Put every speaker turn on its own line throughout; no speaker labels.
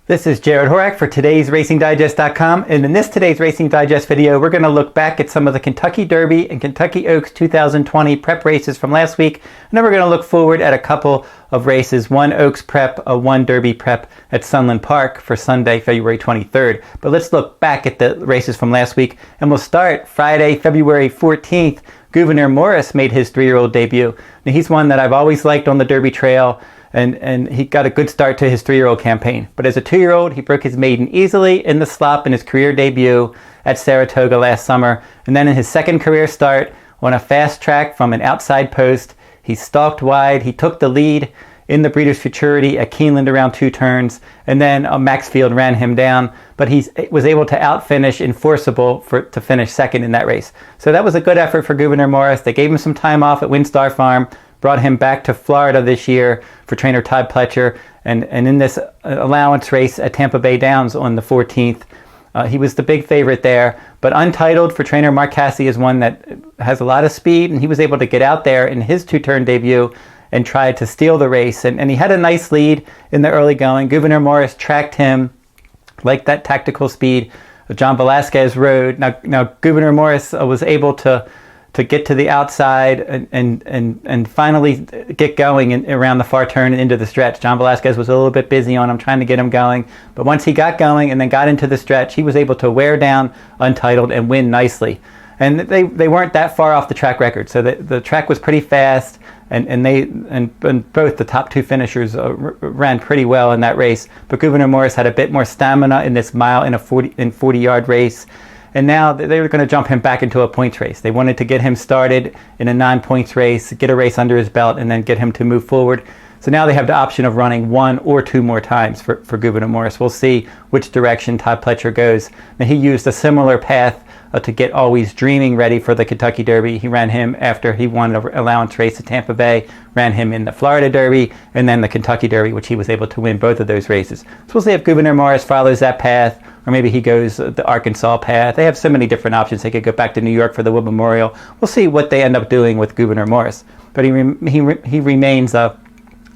This is Jarrod Horak for today's RacingDigest.com, and in this today's Racing Digest video, we're going to look back at some of the Kentucky Derby and Kentucky Oaks 2020 prep races from last week, and then we're going to look forward at a couple of races, one Oaks prep, one Derby prep at Sunland Park for Sunday, February 23rd. But let's look back at the races from last week, and we'll start Friday, February 14th. Gouverneur Morris made his 3-year-old debut. Now, he's one that I've always liked on the Derby trail. And he got a good start to his 3-year-old campaign. But as a 2-year-old, he broke his maiden easily in the slop in his career debut at Saratoga last summer. And then in his second career start on a fast track from an outside post, he stalked wide. He took the lead in the Breeders' Futurity at Keeneland around 2 turns. And then Maxfield ran him down. But he was able to outfinish Enforceable to finish second in that race. So that was a good effort for Gouverneur Morris. They gave him some time off at Windstar Farm, brought him back to Florida this year for trainer Todd Pletcher, and in this allowance race at Tampa Bay Downs on the 14th, he was the big favorite there. But Untitled for trainer Mark Casse is one that has a lot of speed, and he was able to get out there in his 2-turn debut and try to steal the race, and he had a nice lead in the early going. Gouverneur Morris tracked him like that tactical speed John Velasquez rode. Now Gouverneur Morris was able to get to the outside and finally get going around the far turn and into the stretch. John Velasquez was a little bit busy on him, trying to get him going. But once he got going and then got into the stretch, he was able to wear down Untitled and win nicely. And they weren't that far off the track record. So the track was pretty fast, and both the top 2 finishers ran pretty well in that race. But Gouverneur Morris had a bit more stamina in this mile in a 40-yard race. And now they were going to jump him back into a points race. They wanted to get him started in a non-points race, get a race under his belt, and then get him to move forward. So now they have the option of running 1 or 2 more times for Gouverneur Morris. We'll see which direction Todd Pletcher goes. Now, he used a similar path to get Always Dreaming ready for the Kentucky Derby. He ran him after he won an allowance race at Tampa Bay, ran him in the Florida Derby, and then the Kentucky Derby, which he was able to win both of those races. So we'll see if Gouverneur Morris follows that path, or maybe he goes the Arkansas path. They have so many different options. They could go back to New York for the Wood Memorial. We'll see what they end up doing with Gouverneur Morris. But he remains a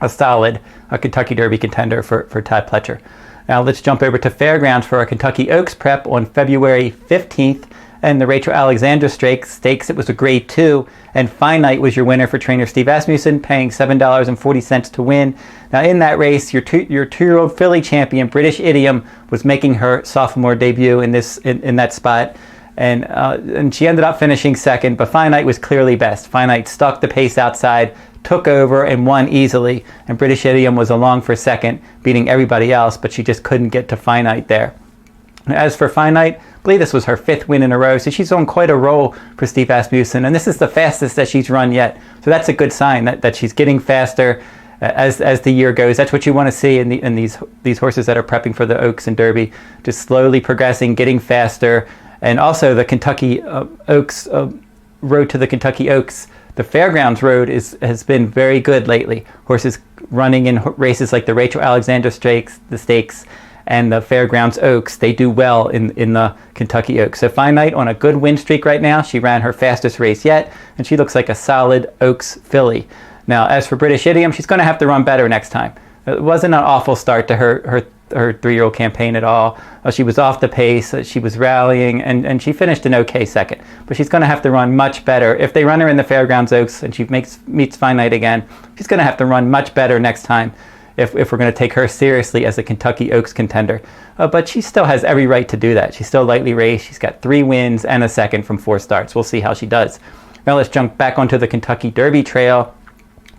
solid Kentucky Derby contender for Todd Pletcher. Now let's jump over to Fairgrounds for our Kentucky Oaks prep on February 15th. And the Rachel Alexandra Stakes, it was a grade 2, and Finite was your winner for trainer Steve Asmussen, paying $7.40 to win. Now in that race, your 2-year-old filly champion, British Idiom, was making her sophomore debut in that spot, and she ended up finishing second, but Finite was clearly best. Finite stuck the pace outside, took over, and won easily, and British Idiom was along for second, beating everybody else, but she just couldn't get to Finite there. As for Finite, I believe this was her 5th win in a row, so she's on quite a roll for Steve Asmussen, and this is the fastest that she's run yet. So that's a good sign that she's getting faster as the year goes. That's what you want to see in these horses that are prepping for the Oaks and Derby, just slowly progressing, getting faster. And also the Kentucky Oaks road to the Kentucky Oaks, the Fairgrounds road has been very good lately. Horses running in races like the Rachel Alexandra Stakes, and the Fairgrounds Oaks, they do well in the Kentucky Oaks. So Finite on a good win streak right now. She ran her fastest race yet, and she looks like a solid Oaks filly. Now, as for British Idiom, she's going to have to run better next time. It wasn't an awful start to her 3-year-old campaign at all. She was off the pace, she was rallying, and she finished an okay second. But she's going to have to run much better. If they run her in the Fairgrounds Oaks and she meets Finite again, she's going to have to run much better next time if we're going to take her seriously as a Kentucky Oaks contender. But she still has every right to do that. She's still lightly raced. She's got 3 wins and a second from 4 starts. We'll see how she does. Now let's jump back onto the Kentucky Derby trail.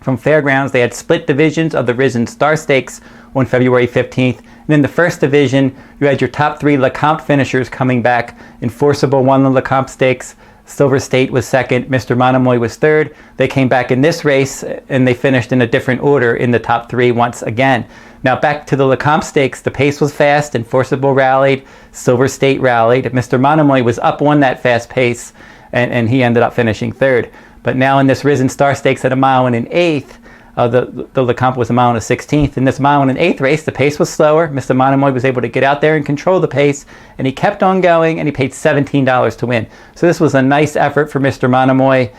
From Fairgrounds, they had split divisions of the Risen Star Stakes on February 15th. And in the first division, you had your top 3 Lecomte finishers coming back. Enforceable won the Lecomte Stakes. Silver State was second. Mr. Monomoy was third. They came back in this race, and they finished in a different order in the top 3 once again. Now back to the Lecomte Stakes, the pace was fast. Enforceable rallied. Silver State rallied. Mr. Monomoy was up on that fast pace, and he ended up finishing third. But now in this Risen Star Stakes at a mile and an eighth, the Lecomte was a mile and a 16th. In this mile and an eighth race, the pace was slower. Mr. Monomoy was able to get out there and control the pace, and he kept on going, and he paid $17 to win. So this was a nice effort for Mr. Monomoy.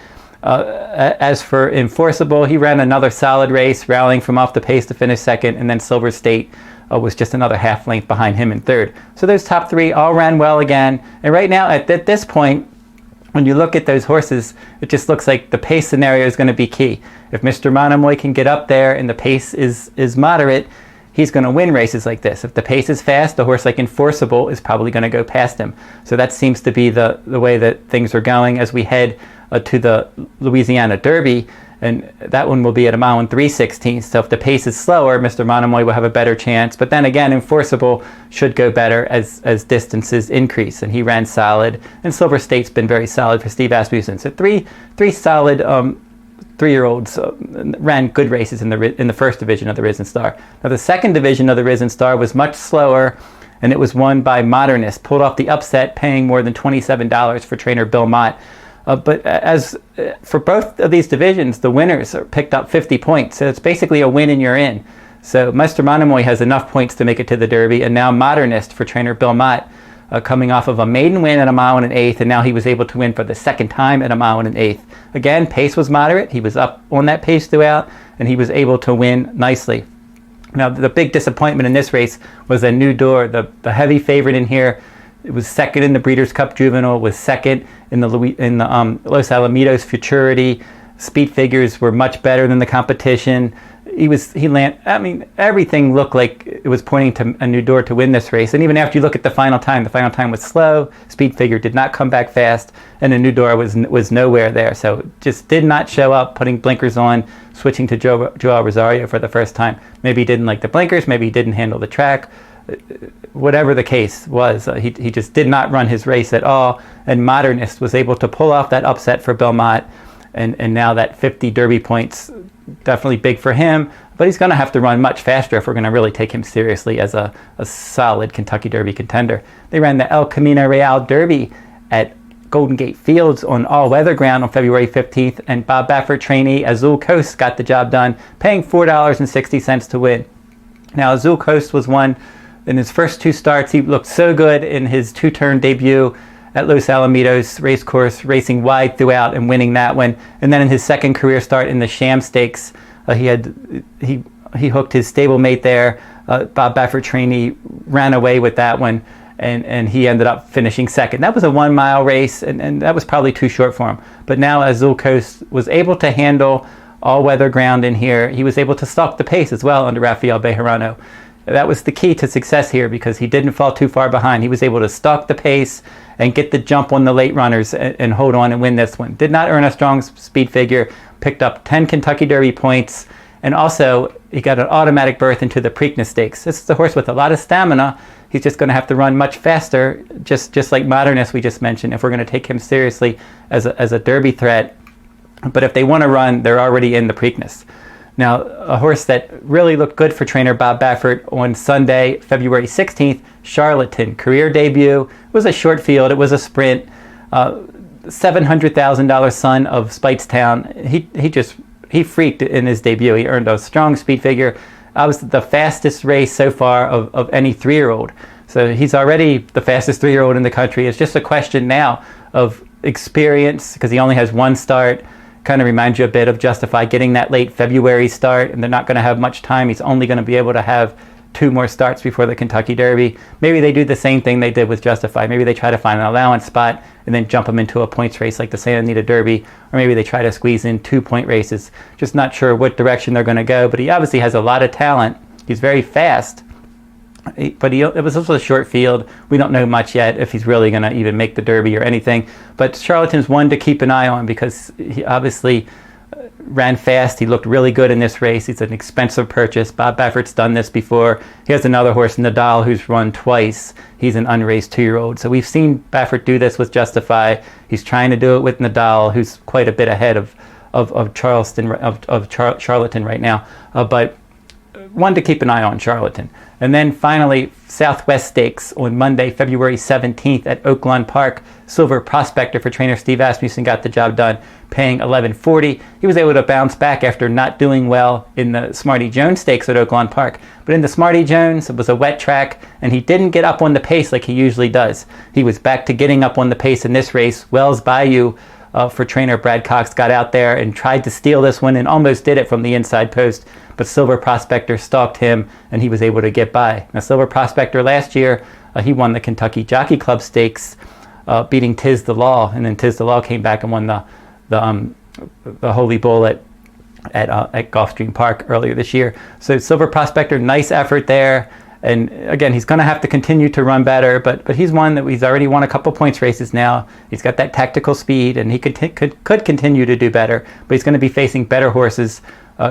As for Enforceable, he ran another solid race, rallying from off the pace to finish second, and then Silver State was just another half length behind him in third. So those top three all ran well again. And right now, at this point, when you look at those horses, it just looks like the pace scenario is going to be key. If Mr. Monomoy can get up there and the pace is moderate, he's going to win races like this. If the pace is fast, a horse like Enforceable is probably going to go past him. So that seems to be the way that things are going as we head to the Louisiana Derby. And that one will be at 1 mile and 3/16. So if the pace is slower, Mr. Monomoy will have a better chance. But then again, Enforceable should go better as distances increase. And he ran solid. And Silver State's been very solid for Steve Asmussen. So three solid three-year-olds ran good races in the first division of the Risen Star. Now the second division of the Risen Star was much slower, and it was won by Modernist. Pulled off the upset, paying more than $27 for trainer Bill Mott. But as for both of these divisions, the winners are picked up 50 points. So it's basically a win and you're in. So Mr. Monomoy has enough points to make it to the Derby, and now Modernist for trainer Bill Mott, coming off of a maiden win at 1 mile and 1/8, and now he was able to win for the second time at 1 mile and 1/8. Again, pace was moderate. He was up on that pace throughout, and he was able to win nicely. Now, the big disappointment in this race was Anneau, the heavy favorite in here. It was second in the Breeders' Cup Juvenile, was second in the Los Alamitos Futurity. Speed figures were much better than the competition. Everything looked like it was pointing to Anneau to win this race. And even after you look at the final time was slow. Speed figure did not come back fast, and Anneau was nowhere there. So just did not show up, putting blinkers on, switching to Joel Rosario for the first time. Maybe he didn't like the blinkers, maybe he didn't handle the track. Whatever the case was, he just did not run his race at all, and Modernist was able to pull off that upset for Bill Mott, and now that 50 Derby points, definitely big for him, but he's going to have to run much faster if we're going to really take him seriously as a solid Kentucky Derby contender. They ran the El Camino Real Derby at Golden Gate Fields on all-weather ground on February 15th, and Bob Baffert trainee Azul Coast got the job done, paying $4.60 to win. Now, Azul Coast was one in his first two starts. He looked so good in his two-turn debut at Los Alamitos racecourse, racing wide throughout and winning that one. And then in his second career start in the Sham Stakes, he hooked his stablemate there. Bob Baffert trainee ran away with that one, and he ended up finishing second. That was a 1 mile race, and that was probably too short for him. But now Azul Coast was able to handle all-weather ground in here. He was able to stalk the pace as well under Rafael Bejarano. That was the key to success here, because he didn't fall too far behind. He was able to stalk the pace and get the jump on the late runners and hold on and win this one. Did not earn a strong speed figure, picked up 10 Kentucky Derby points, and also he got an automatic berth into the Preakness Stakes. This is a horse with a lot of stamina. He's just going to have to run much faster, just like Modernist we just mentioned, if we're going to take him seriously as a Derby threat. But if they want to run, they're already in the Preakness. Now, a horse that really looked good for trainer Bob Baffert on Sunday, February 16th, Charlatan. Career debut. It was a short field. It was a sprint. $700,000 son of Speightstown. He freaked in his debut. He earned a strong speed figure. That was the fastest race so far of any three-year-old. So he's already the fastest three-year-old in the country. It's just a question now of experience, because he only has one start. Kind of reminds you a bit of Justify getting that late February start, and they're not going to have much time. He's only going to be able to have 2 more starts before the Kentucky Derby. Maybe they do the same thing they did with Justify. Maybe they try to find an allowance spot and then jump him into a points race like the Santa Anita Derby, or maybe they try to squeeze in 2-point races. Just not sure what direction they're going to go, but he obviously has a lot of talent. He's very fast, but it was also a short field. We don't know much yet if he's really going to even make the Derby or anything. But Charlatan's one to keep an eye on, because he obviously ran fast. He looked really good in this race. He's an expensive purchase. Bob Baffert's done this before. He has another horse, Nadal, who's run twice. He's an unraced 2-year-old. So we've seen Baffert do this with Justify. He's trying to do it with Nadal, who's quite a bit ahead of Charlatan right now. But one to keep an eye on, Charlatan. And then finally, Southwest Stakes on Monday, February 17th at Oaklawn Park. Silver Prospector for trainer Steve Asmussen got the job done, paying $11.40. He was able to bounce back after not doing well in the Smarty Jones Stakes at Oaklawn Park. But in the Smarty Jones, it was a wet track, and he didn't get up on the pace like he usually does. He was back to getting up on the pace in this race. Wells Bayou for trainer Brad Cox got out there and tried to steal this one and almost did it from the inside post, but Silver Prospector stalked him and he was able to get by. Now Silver Prospector last year, he won the Kentucky Jockey Club Stakes, beating Tiz the Law, and then Tiz the Law came back and won the Holy Bull at Gulfstream Park earlier this year. So Silver Prospector, nice effort there. And again, he's going to have to continue to run better, but he's one that he's already won a couple points races now. He's got that tactical speed, and he could continue to do better, but he's going to be facing better horses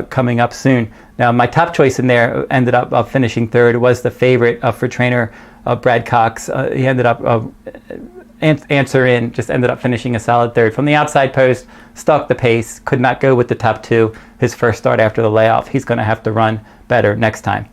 coming up soon. Now, my top choice in there ended up finishing third. It was the favorite for trainer Brad Cox. He ended up just ended up finishing a solid third. From the outside post, stalked the pace, could not go with the top two. His first start after the layoff. He's going to have to run better next time.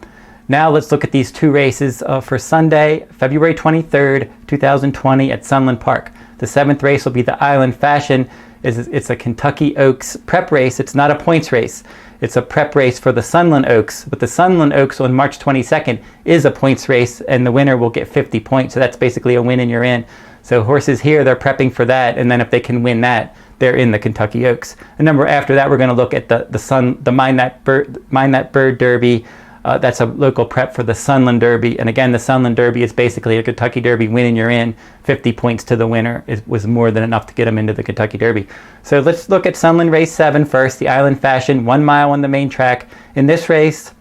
Now let's look at these two races for Sunday, February 23rd, 2020 at Sunland Park. The 7th race will be the Island Fashion. It's a Kentucky Oaks prep race. It's not a points race. It's a prep race for the Sunland Oaks. But the Sunland Oaks on March 22nd is a points race, and the winner will get 50 points. So that's basically a win and you're in. So horses here, they're prepping for that, and then if they can win that, they're in the Kentucky Oaks. And after that, we're going to look at the Mind That Bird Derby. That's a local prep for the Sunland Derby. And again, the Sunland Derby is basically a Kentucky Derby win and you're in. 50 points to the winner was more than enough to get him into the Kentucky Derby. So let's look at Sunland Race 7 first, the Island Fashion, 1 mile on the main track. In this race,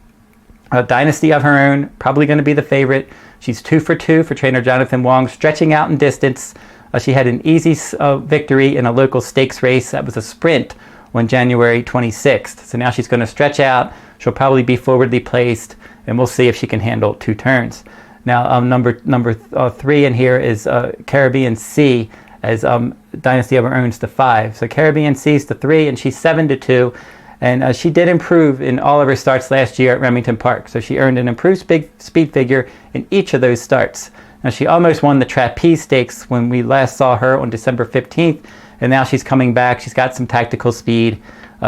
a Dynasty of Her Own, probably going to be the favorite. She's 2 for 2 for trainer Jonathan Wong, stretching out in distance. She had an easy victory in a local stakes race. That was a sprint on January 26th. So now she's going to stretch out. She'll probably be forwardly placed, and we'll see if she can handle 2 turns. Now, number 3 in here is Caribbean Sea, as Dynasty of Her Own's the 5. So Caribbean Sea's the 3, and she's 7 to 2. And she did improve in all of her starts last year at Remington Park. So she earned an improved speed figure in each of those starts. Now, she almost won the Trapeze Stakes when we last saw her on December 15th. And now she's coming back. She's got some tactical speed.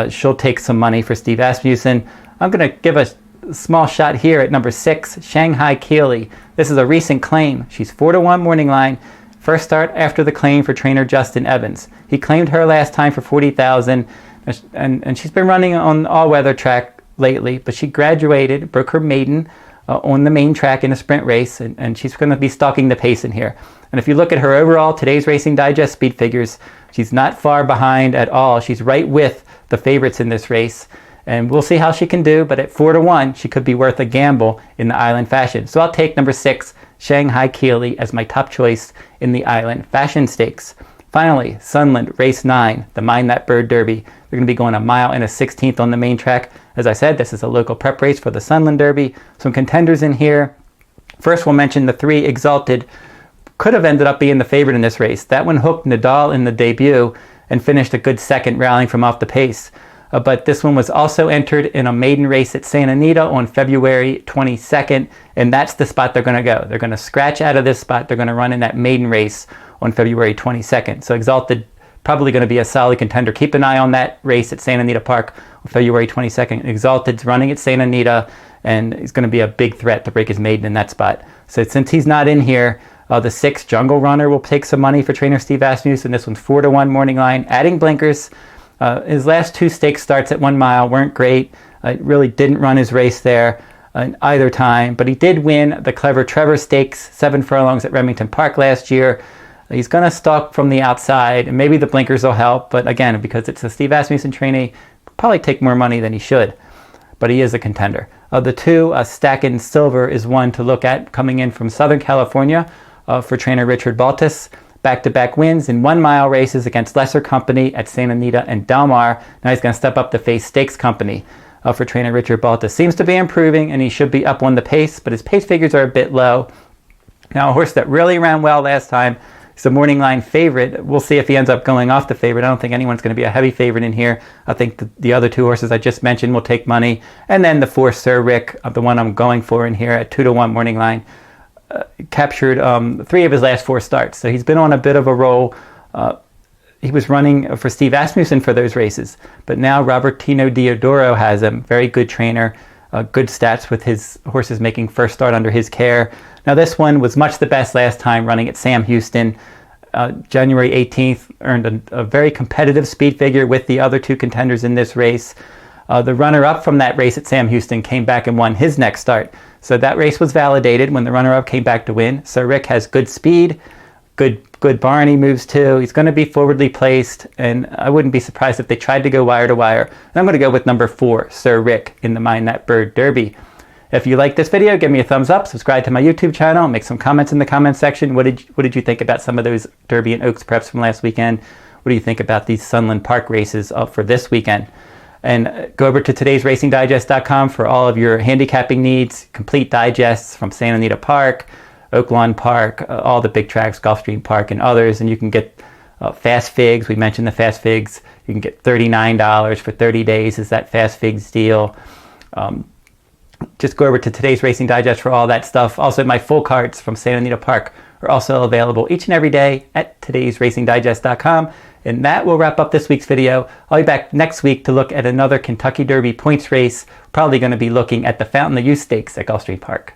She'll take some money for Steve Asmussen. I'm going to give a small shot here at number 6, Shanghai Keely. This is a recent claim. She's 4 to 1 morning line. First start after the claim for trainer Justin Evans. He claimed her last time for $40,000, and she's been running on all-weather track lately, but she graduated, broke her maiden on the main track in a sprint race, and she's going to be stalking the pace in here. And if you look at her overall, today's Racing Digest speed figures, she's not far behind at all. She's right with the favorites in this race. And we'll see how she can do, but at 4 to 1, she could be worth a gamble in the Island Fashion. So I'll take number 6, Shanghai Keely, as my top choice in the Island Fashion Stakes. Finally, Sunland Race 9, the Mind That Bird Derby. They're going to be going 1 mile and a 16th on the main track. As I said, this is a local prep race for the Sunland Derby. Some contenders in here. First, we'll mention the 3 Exalted. Could have ended up being the favorite in this race. That one hooked Nadal in the debut and finished a good second, rallying from off the pace. But this one was also entered in a maiden race at Santa Anita on February 22nd, and that's the spot they're going to go. They're going to scratch out of this spot. They're going to run in that maiden race on February 22nd. So Exalted, probably going to be a solid contender. Keep an eye on that race at Santa Anita Park on February 22nd. Exalted's running at Santa Anita, and he's going to be a big threat to break his maiden in that spot. So since he's not in here, the 6 Jungle Runner will take some money for trainer Steve Asmussen. This one's 4 to 1 morning line, adding blinkers. His last 2 stakes starts at 1 mile weren't great. Really didn't run his race there either time, but he did win the Clever Trevor Stakes, 7 furlongs at Remington Park last year. He's going to stalk from the outside, and maybe the blinkers will help, but again, because it's a Steve Asmussen trainee, probably take more money than he should, but he is a contender. The 2, Stackin' Silver, is one to look at, coming in from Southern California for trainer Richard Baltus. Back-to-back wins in 1 mile races against lesser company at Santa Anita and Del Mar. Now he's going to step up to face Stakes Company for trainer Richard Baltus. Seems to be improving, and he should be up on the pace, but his pace figures are a bit low. Now, a horse that really ran well last time is the morning line favorite. We'll see if he ends up going off the favorite. I don't think anyone's going to be a heavy favorite in here. I think the other 2 horses I just mentioned will take money. And then the 4 Sir Rick, the one I'm going for in here at 2 to 1 morning line, captured 3 of his last 4 starts. So he's been on a bit of a roll. He was running for Steve Asmussen for those races, but now Robertino Diodoro has him. Very good trainer, good stats with his horses making first start under his care. Now this one was much the best last time, running at Sam Houston. January 18th, earned a very competitive speed figure with the other two contenders in this race. The runner-up from that race at Sam Houston came back and won his next start. So that race was validated when the runner-up came back to win. So Rick has good speed, good barn he moves to. He's going to be forwardly placed, and I wouldn't be surprised if they tried to go wire to wire. And I'm going to go with number 4, Sir Rick, in the Mind That Bird Derby. If you like this video, give me a thumbs up, subscribe to my YouTube channel, make some comments in the comments section. What did you think about some of those Derby and Oaks preps from last weekend? What do you think about these Sunland Park races up for this weekend? And go over to todaysracingdigest.com for all of your handicapping needs, complete digests from Santa Anita Park, Oaklawn Park, all the big tracks, Gulfstream Park, and others. And you can get fast figs. We mentioned the fast figs. You can get $39 for 30 days is that fast figs deal. Just go over to Today's Racing Digest for all that stuff. Also, my full cards from Santa Anita Park are also available each and every day at todaysracingdigest.com. And that will wrap up this week's video. I'll be back next week to look at another Kentucky Derby points race. Probably going to be looking at the Fountain of Youth Stakes at Gulfstream Park.